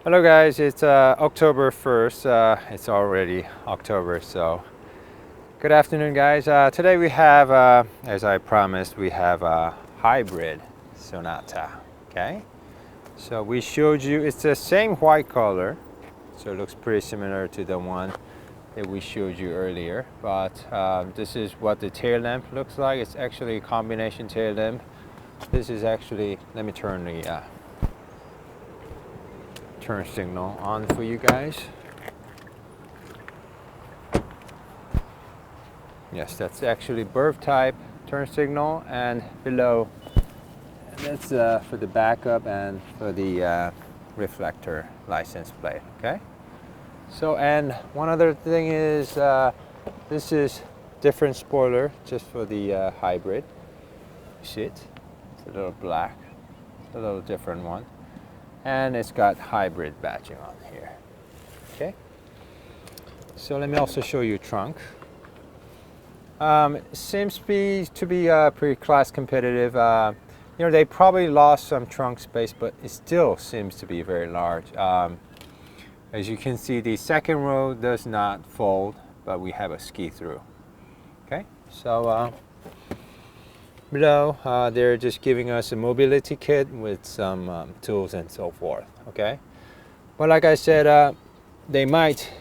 Hello guys, it's October 1st. It's already October, so good afternoon guys. Today we have, as I promised, we have a hybrid Sonata. Okay, so we showed you, it's the same white color, so it looks pretty similar to the one that we showed you earlier, but this is what the tail lamp looks like. It's actually a combination tail lamp. This is actually, let me turn the turn signal on for you guys. Yes, that's actually birth type turn signal, and below that's for the backup and for the reflector license plate. Okay, so and one other thing is this is different spoiler just for the hybrid. You see it? It's a little black, it's a little different one. And it's got hybrid badging on here. Okay, so let me also show you trunk. It seems to be pretty class competitive. You know, they probably lost some trunk space, but it still seems to be very large. As you can see, the second row does not fold, but we have a ski through. Okay, so below, they're just giving us a mobility kit with some tools and so forth. Okay, but like I said, they might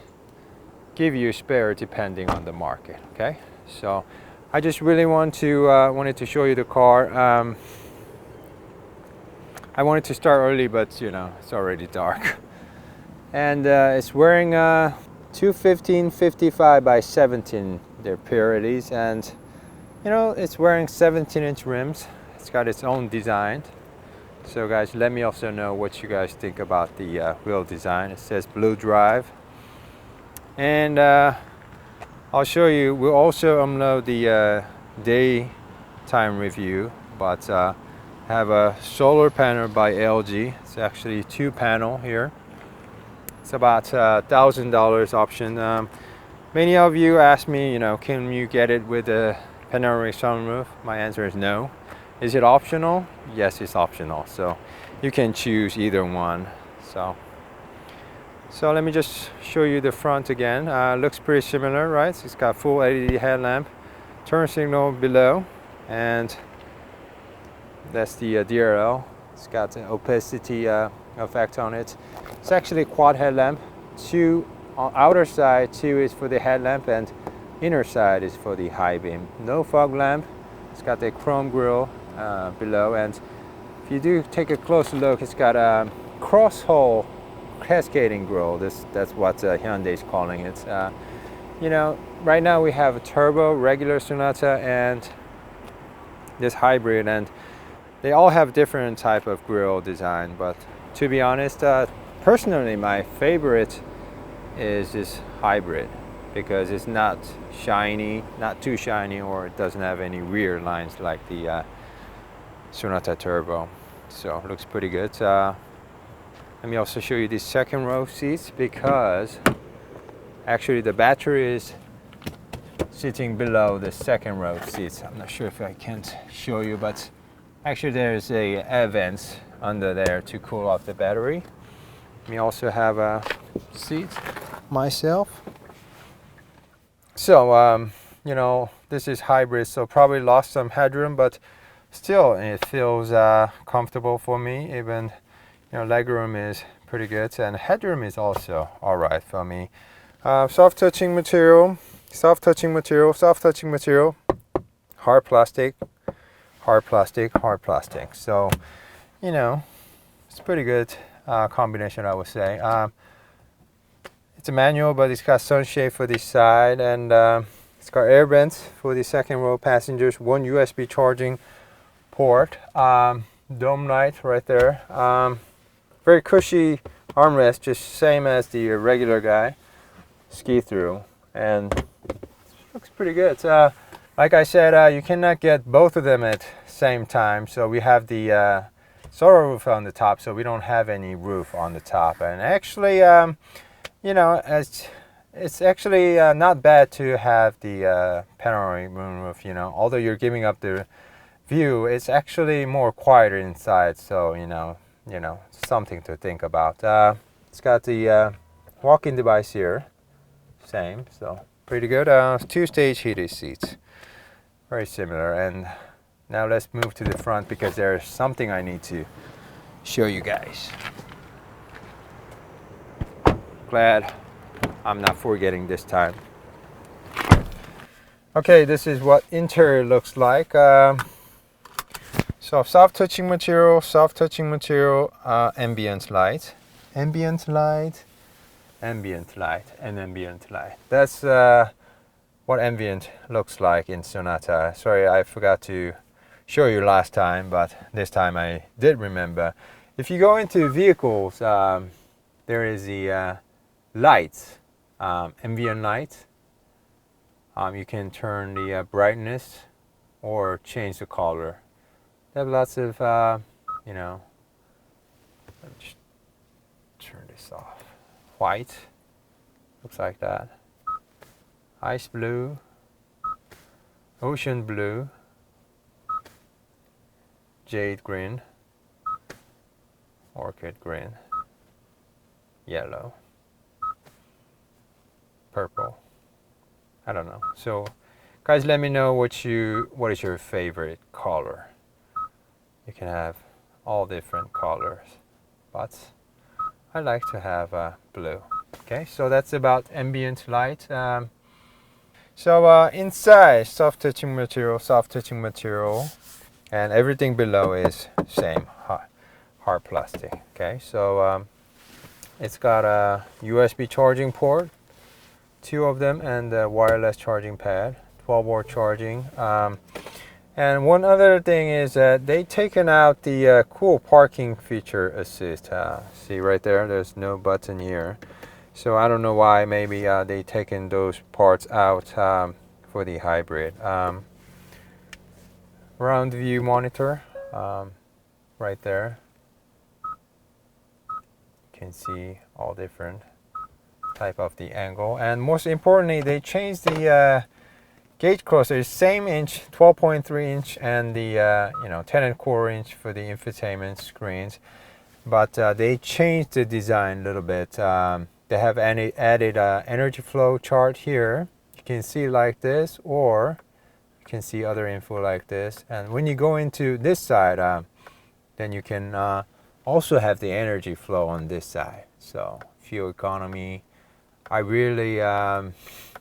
give you a spare depending on the market. Okay, so I just really wanted to show you the car. I wanted to start early, but you know it's already dark, and it's wearing 215/55 by 17. They're purities, and you know, it's wearing 17-inch rims. It's got its own design. So guys, let me also know what you guys think about the wheel design. It says Blue Drive. And I'll show you, we'll also unload the daytime review, but have a solar panel by LG. It's actually 2-panel here. It's about $1,000 option. Many of you asked me, you know, can you get it with a panoramic sunroof? My answer is no. Is it optional? Yes, it's optional. So you can choose either one. So let me just show you the front again. Looks pretty similar, right? So it's got full LED headlamp, turn signal below, and that's the DRL. It's got an opacity effect on it. It's actually a quad headlamp. Two on outer side, two is for the headlamp, and inner side is for the high beam. No fog lamp. It's got the chrome grille below, and if you do take a closer look, it's got a cross hole cascading grille. That's what Hyundai is calling it. You know, right now we have a turbo, regular Sonata, and this hybrid, and they all have different type of grille design. But to be honest, personally, my favorite is this hybrid, because it's not shiny, not too shiny, or it doesn't have any rear lines like the Sonata Turbo. So it looks pretty good. Let me also show you the second row seats, because actually the battery is sitting below the second row seats. I'm not sure if I can show you, but actually there's a air vents under there to cool off the battery. Let me also have a seat myself. So, you know, this is hybrid, so probably lost some headroom, but still it feels comfortable for me. Even, you know, legroom is pretty good, and headroom is also all right for me. Soft touching material, soft touching material, soft touching material, hard plastic, hard plastic, hard plastic. So, you know, it's pretty good combination, I would say. It's a manual, but it's got sunshade for the side, and it's got air vents for the second row passengers, one USB charging port, dome light right there, very cushy armrest, just same as the regular guy, ski through, and looks pretty good. Like I said, you cannot get both of them at the same time, so we have the solar roof on the top, so we don't have any roof on the top. And actually, you know, it's actually not bad to have the panoramic moonroof. You know, although you're giving up the view, it's actually more quieter inside. So you know, something to think about. It's got the walk-in device here, same, so pretty good. 2-stage heated seats, very similar. And now let's move to the front because there's something I need to show you guys. Glad I'm not forgetting this time. Okay, this is what interior looks like. So soft touching material, ambient light, ambient light, ambient light, and ambient light. That's what ambient looks like in Sonata. Sorry, I forgot to show you last time, but this time I did remember. If you go into vehicles, there is the lights, ambient light. You can turn the brightness or change the color. They have lots of, you know, let me just turn this off. White, looks like that. Ice blue, ocean blue, jade green, orchid green, yellow, purple. I don't know. So, guys, let me know what is your favorite color. You can have all different colors, but I like to have blue. Okay, so that's about ambient light. Inside, soft touching material, and everything below is same hard plastic. Okay, so it's got a USB charging port, 2 of them, and a wireless charging pad, 12-volt charging. And one other thing is that they've taken out the cool parking feature assist. See right there, there's no button here. So I don't know why, maybe they've taken those parts out for the hybrid. Round view monitor, right there. You can see all different type of the angle. And most importantly, they changed the gauge cluster, same inch, 12.3 inch, and the 10.25 inch for the infotainment screens, but they changed the design a little bit. They have added energy flow chart here. You can see like this, or you can see other info like this. And when you go into this side, then you can also have the energy flow on this side. So fuel economy. I really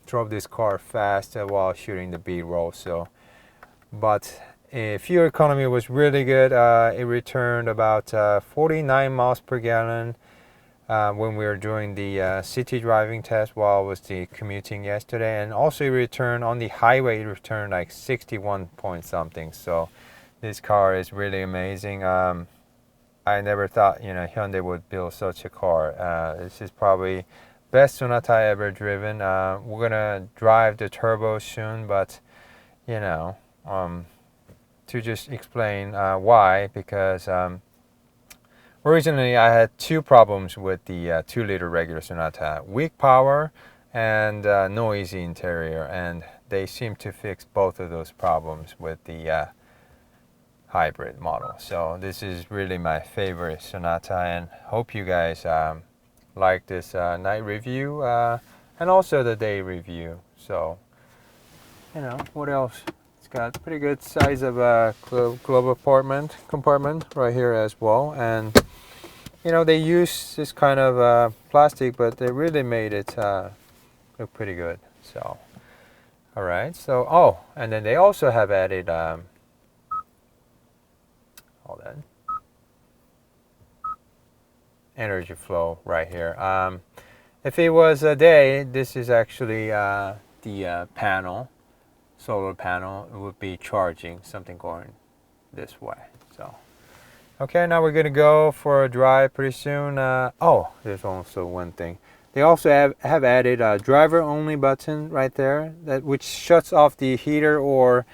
drove this car fast while shooting the B-roll, but fuel economy was really good. It returned about 49 miles per gallon when we were doing the city driving test while I was commuting yesterday, and also it returned on the highway. It returned like 61 point something. So this car is really amazing. I never thought Hyundai would build such a car. This is probably best Sonata I ever driven. We're gonna drive the turbo soon, but to just explain why, because originally I had 2 problems with the 2-liter regular Sonata: weak power and noisy interior, and they seem to fix both of those problems with the hybrid model. So this is really my favorite Sonata, and hope you guys like this night review and also the day review. So what else? It's got pretty good size of a glove compartment right here as well, and they use this kind of plastic, but they really made it look pretty good. So all right, so and then they also have added hold on, energy flow right here. If it was a day, this is actually the panel, solar panel. It would be charging something going this way. So okay, now we're gonna go for a drive pretty soon. There's also one thing. They also have added a driver only button right there, which shuts off the heater or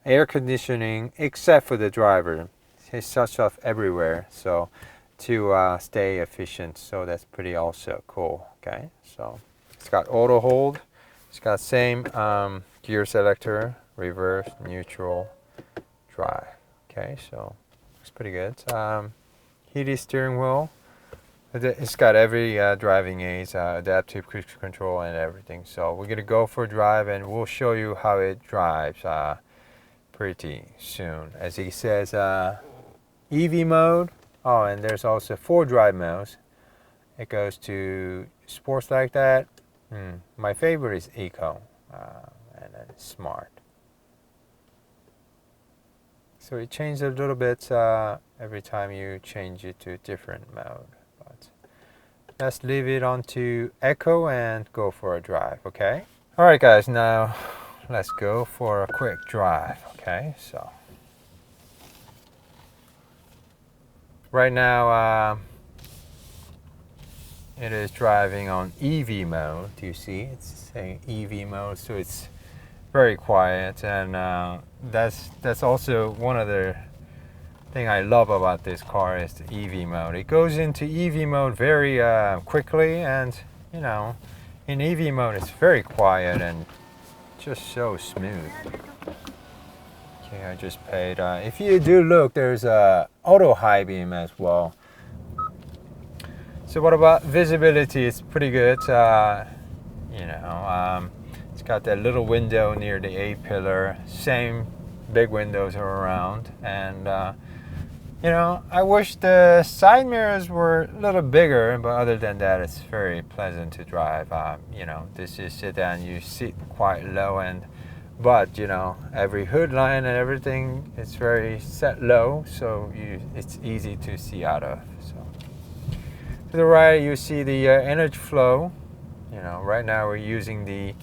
air conditioning except for the driver. It shuts off everywhere, so to stay efficient. So that's pretty also cool. Okay, so it's got auto hold. It's got same gear selector, reverse, neutral, drive. Okay, so it's pretty good. Heated steering wheel, It's got every driving aids, adaptive cruise control and everything. So we're gonna go for a drive and we'll show you how it drives pretty soon. As he says, EV mode. Oh, and there's also 4 drive modes. It goes to sports like that. My favorite is eco, and then smart. So it changes a little bit every time you change it to a different mode. But let's leave it on to eco and go for a drive, okay? All right, guys, now let's go for a quick drive, okay? So right now it is driving on EV mode. Do you see? It's saying EV mode, so it's very quiet, and that's also one of the thing I love about this car is the EV mode. It goes into EV mode very quickly, and you know, in EV mode it's very quiet and just so smooth. Okay, I just paid. If you do look, there's a auto high beam as well. So what about visibility? It's pretty good. You know, it's got that little window near the A-pillar. Same big windows are around, and you know, I wish the side mirrors were a little bigger, but other than that, it's very pleasant to drive. You know, this is sedan. You sit quite low, and but you know, every hood line and everything, it's very set low, so it's easy to see out of. So to the right, you see the energy flow. You know, right now we're using the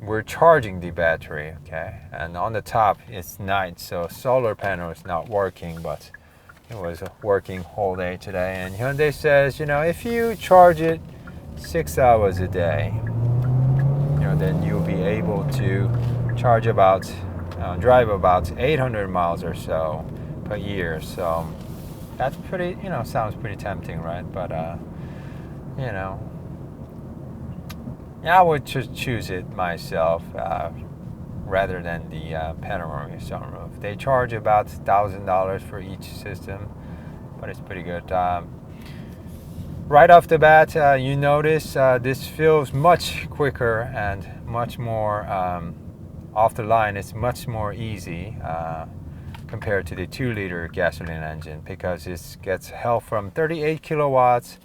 we're charging the battery, okay? And on the top it's night, so solar panel is not working, but it was working whole day today. And Hyundai says, you know, if you charge it 6 hours a day, you know, then you'll be able to charge about drive about 800 miles or so per year. So that's pretty, you know, sounds pretty tempting, right? But you know, yeah, I would just choose it myself rather than the panoramic sunroof. They charge about $1,000 for each system, but it's pretty good. Right off the bat, you notice this feels much quicker and much more off the line. It's much more easy compared to the 2-liter gasoline engine because it gets help from 38 kilowatts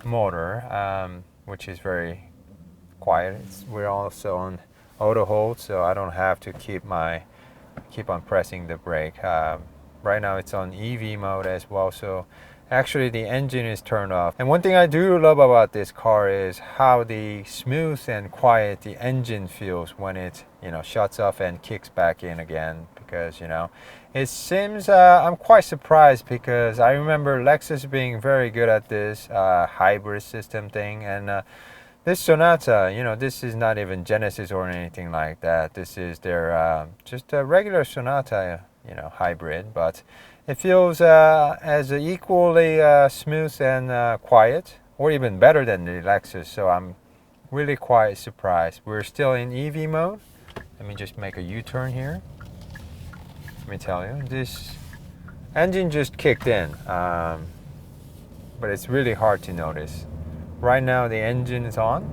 motor, which is very quiet. We're also on auto hold, so I don't have to keep on pressing the brake. Right now it's on EV mode as well, so actually the engine is turned off. And one thing I do love about this car is how the smooth and quiet the engine feels when it, you know, shuts off and kicks back in again, because you know, it seems I'm quite surprised because I remember Lexus being very good at this hybrid system thing, and this Sonata, you know, this is not even Genesis or anything like that. This is their just a regular Sonata, you know, hybrid, but it feels as equally smooth and quiet, or even better than the Lexus. So I'm really quite surprised. We're still in EV mode. Let me just make a U-turn here. Let me tell you, this engine just kicked in, but it's really hard to notice. Right now the engine is on.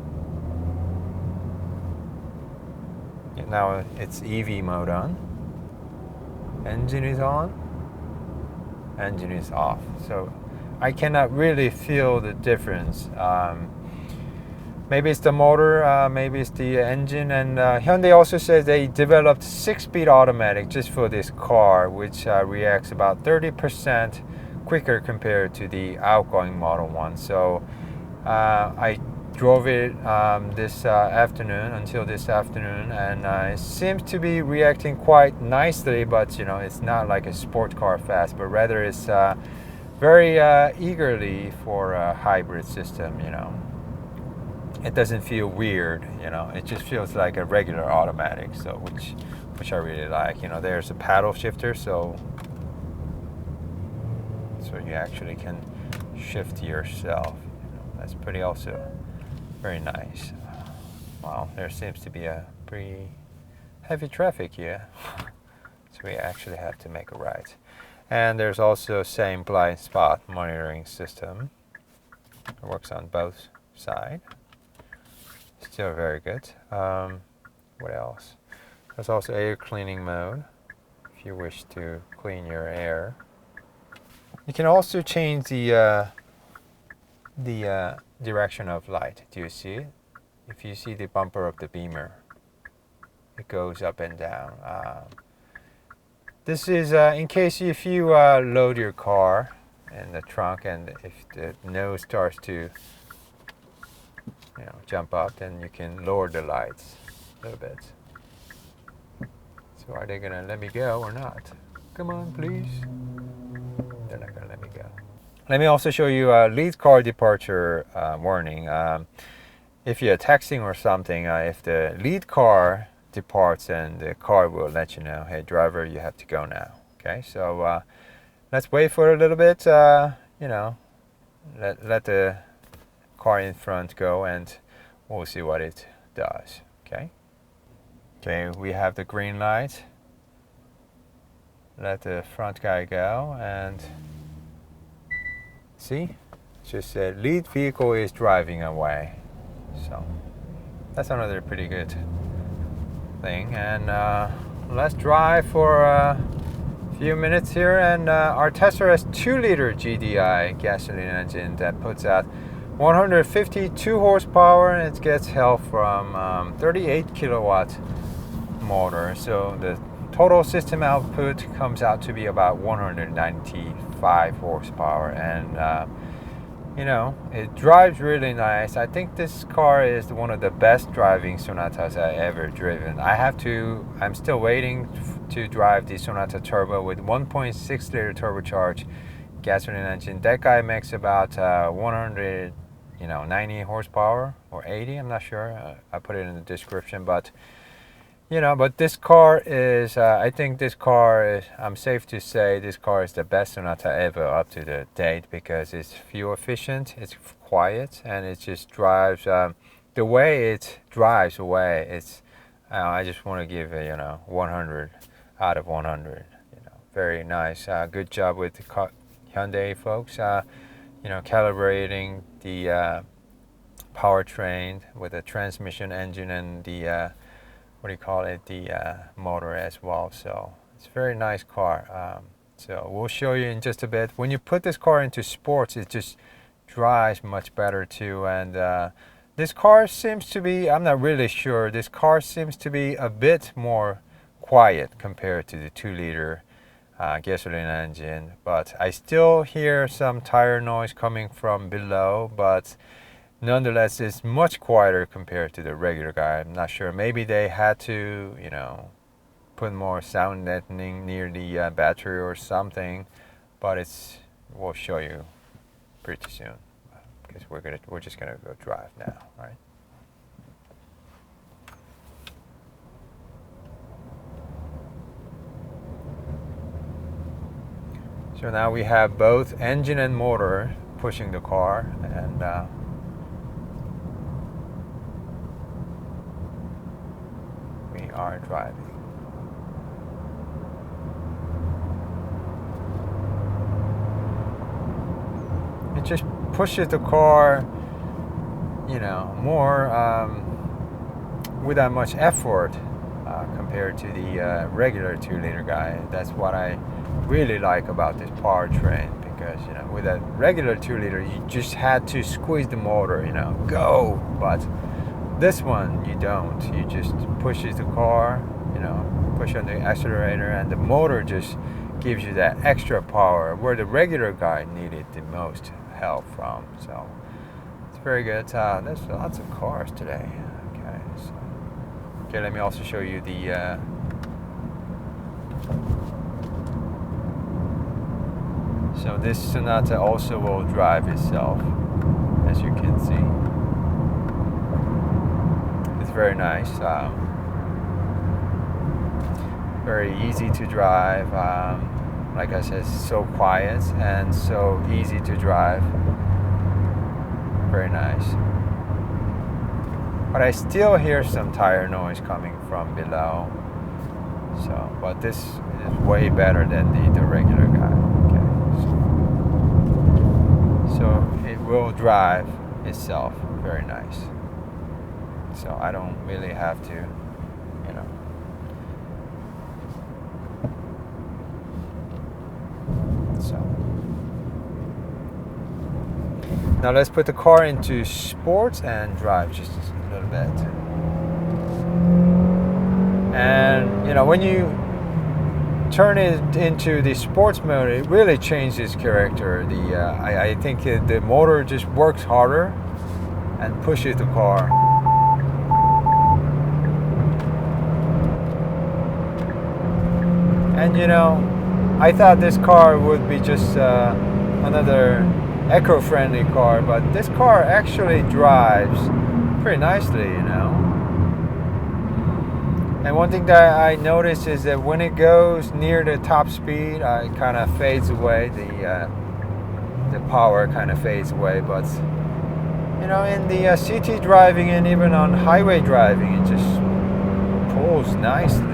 Now it's EV mode on. Engine is on. Engine is off. So I cannot really feel the difference. Maybe it's the motor, maybe it's the engine. And Hyundai also says they developed 6-speed automatic just for this car, which reacts about 30% quicker compared to the outgoing Model 1. So I drove it this afternoon, until this afternoon, and it seems to be reacting quite nicely, but you know, it's not like a sport car fast, but rather it's very eagerly for a hybrid system. You know, it doesn't feel weird, you know, it just feels like a regular automatic, so which I really like. You know, there's a paddle shifter, so you actually can shift yourself. That's pretty also very nice. Wow, there seems to be a pretty heavy traffic here. So we actually have to make a right. And there's also same blind spot monitoring system. It works on both sides. Still very good. What else? There's also air cleaning mode if you wish to clean your air. You can also change the direction of light. Do you see it? If you see the bumper of the beamer, it goes up and down. This is in case if you load your car in the trunk and if the nose starts to jump up, then you can lower the lights a little bit. So are they gonna let me go or not? Come on, please. They're not gonna let me go. Let me also show you a lead car departure warning. If you're texting or something, if the lead car departs, and the car will let you know, hey driver, you have to go now. Okay, so let's wait for a little bit. Let the car in front go, and we'll see what it does. Okay, we have the green light. Let the front guy go, and see, just said lead vehicle is driving away. So that's another pretty good thing. And let's drive for a few minutes here. And our Tesla has 2-liter GDI gasoline engine that puts out 152 horsepower, and it gets help from 38 kilowatt motor. So the total system output comes out to be about 195 horsepower, and it drives really nice. I think this car is one of the best driving Sonatas I ever driven. I'm still waiting to drive the Sonata Turbo with 1.6 liter turbocharged gasoline engine. That guy makes about 190 horsepower or 80, I'm not sure. I put it in the description, but but this car is, I think this car is, I'm safe to say this car is the best Sonata ever up to the date, because it's fuel efficient, it's quiet, and it just drives, the way it drives away, it's, I just want to give it, 100 out of 100. Very nice. Good job with the Hyundai folks, calibrating the powertrain with the transmission engine and the the motor as well. So it's a very nice car. So we'll show you in just a bit. When you put this car into sports, it just drives much better too. And this car seems to be, I'm not really sure, this car seems to be a bit more quiet compared to the 2-liter gasoline engine. But I still hear some tire noise coming from below, but nonetheless, it's much quieter compared to the regular guy. I'm not sure. Maybe they had to, put more sound deadening near the battery or something. But we'll show you pretty soon, because we're just gonna go drive now, right? So now we have both engine and motor pushing the car, and we are driving. It just pushes the car, more without much effort compared to the regular 2-liter guy. That's what I really like about this powertrain, because with a regular 2-liter you just had to squeeze the motor, go. But this one you don't. You just pushes the car, push on the accelerator, and the motor just gives you that extra power where the regular guy needed the most help from. So it's very good. There's lots of cars today. Okay, let me also show you the so this Sonata also will drive itself, as you can see. It's very nice. Very easy to drive. Like I said, so quiet and so easy to drive. Very nice. But I still hear some tire noise coming from below. So, but this is way better than the regular guy. Okay, so it will drive itself very nice. So I don't really have to, you know. So now let's put the car into sports and drive just a little bit. And you know, when you turn it into the sports mode, it really changes character. I think the motor just works harder and pushes the car. And you know, I thought this car would be just another eco-friendly car, but this car actually drives pretty nicely, you know. And one thing that I noticed is that when it goes near the top speed, it kind of fades away. The power kind of fades away. But you know, in the city driving and even on highway driving, it just pulls nicely.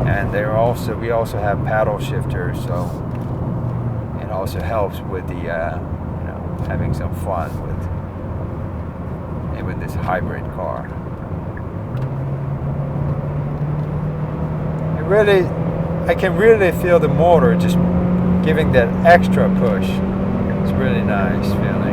And we also have paddle shifters, so it also helps with the you know, having some fun with this hybrid car. I can really feel the motor just giving that extra push. It's really nice feeling.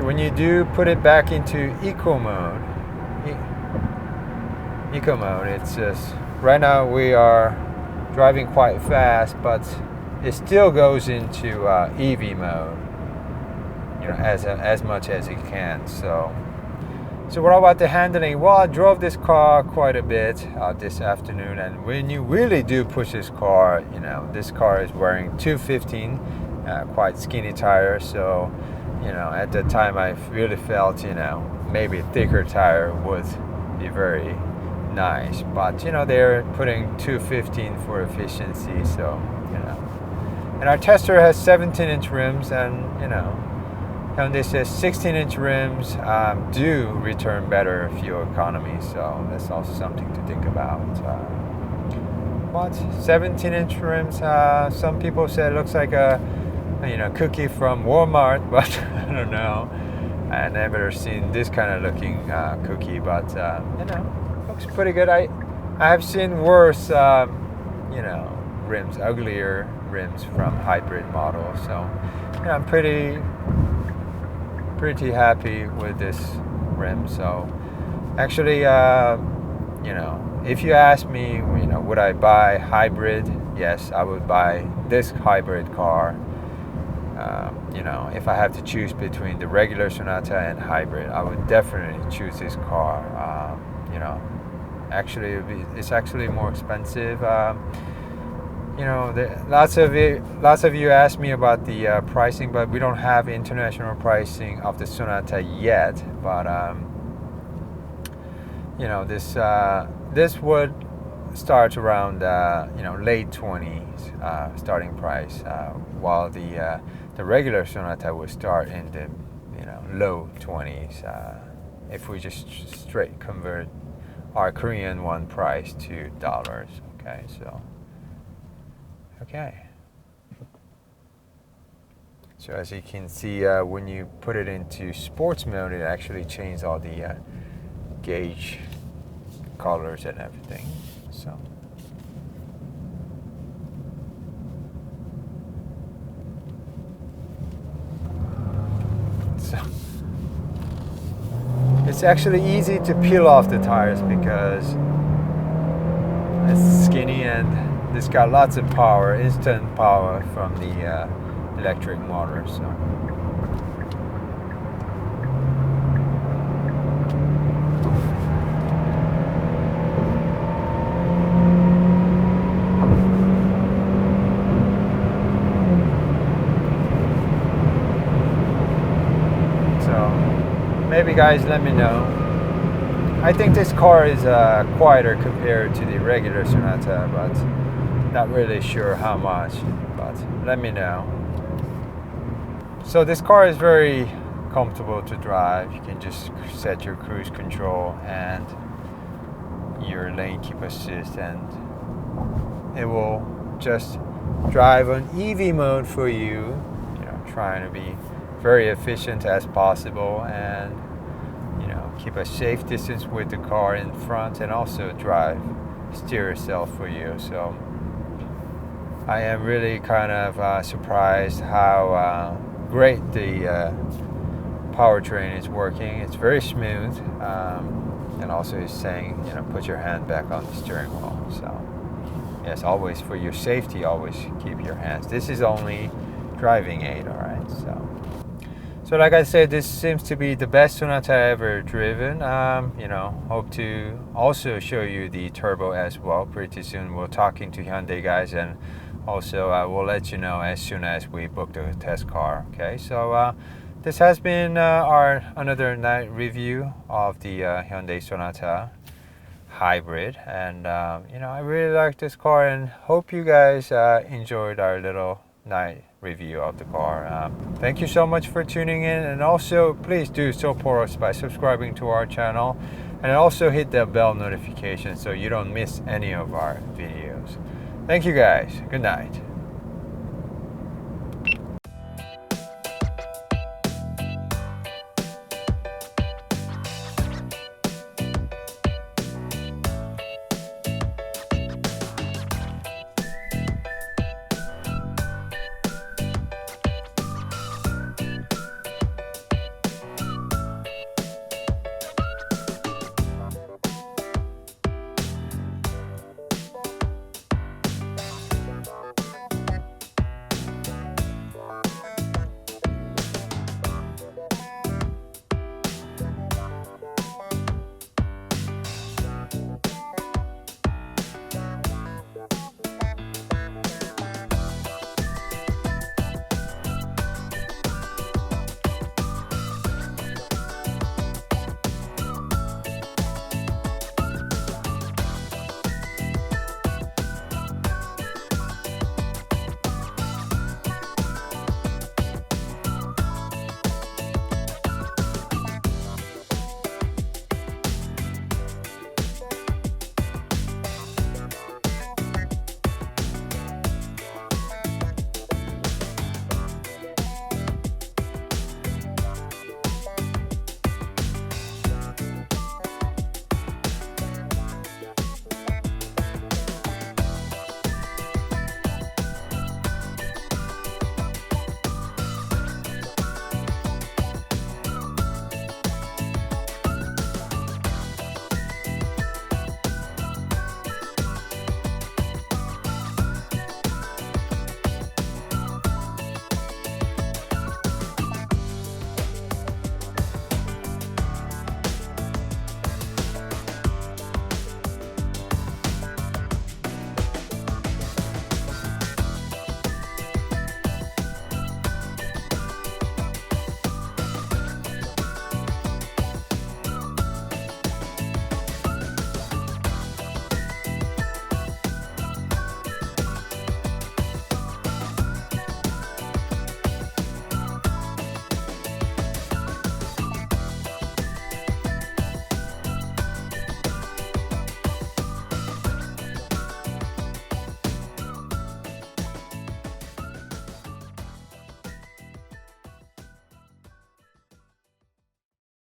When you do put it back into eco mode, it's just, right now we are driving quite fast, but it still goes into EV mode, you know, as much as it can. So what about the handling? Well, I drove this car quite a bit this afternoon, and when you really do push this car, you know, this car is wearing 215, quite skinny tires, so you know, at the time I really felt, you know, maybe a thicker tire would be very nice. But, you know, they're putting 215 for efficiency, so, you know. And our tester has 17-inch rims, and, you know, Hyundai says 16-inch rims do return better fuel economy, so that's also something to think about. But 17-inch rims, some people say it looks like a, you know, cookie from Walmart, but I don't know. I never seen this kind of looking cookie, but you know, looks pretty good. I have seen worse, you know, rims, uglier rims from hybrid models. So you know, I'm pretty happy with this rim. So actually, you know, if you ask me, you know, would I buy hybrid? Yes, I would buy this hybrid car. You know, if I have to choose between the regular Sonata and hybrid, I would definitely choose this car. You know, actually, it's actually more expensive. You know, lots of you asked me about the pricing, but we don't have international pricing of the Sonata yet. But you know, this would start around you know, late 20s starting price, while the regular Sonata would start in the, you know, low 20s if we just straight convert our Korean won price to dollars. Okay, so so as you can see, when you put it into sports mode, it actually changes all the gauge colors and everything. So it's actually easy to peel off the tires because it's skinny and it's got lots of power, instant power from the electric motor. So maybe guys let me know. I think this car is quieter compared to the regular Sonata, but not really sure how much, but let me know. So this car is very comfortable to drive. You can just set your cruise control and your lane keep assist, and it will just drive on EV mode for you, you know, trying to be very efficient as possible, and you know, keep a safe distance with the car in front, and also steer yourself for you. So I am really kind of surprised how great the powertrain is working. It's very smooth, and also he's saying, you know, put your hand back on the steering wheel. So yes, always for your safety, always keep your hands. This is only driving aid, all right? So like I said, this seems to be the best Sonata I ever driven. You know, hope to also show you the turbo as well pretty soon. We're talking to Hyundai guys, and also we'll let you know as soon as we book the test car. Okay, so this has been our another night review of the Hyundai Sonata hybrid, and you know, I really like this car, and hope you guys enjoyed our little night review of the car. Thank you so much for tuning in, and also please do support us by subscribing to our channel, and also hit the bell notification so you don't miss any of our videos. Thank you guys. Good night.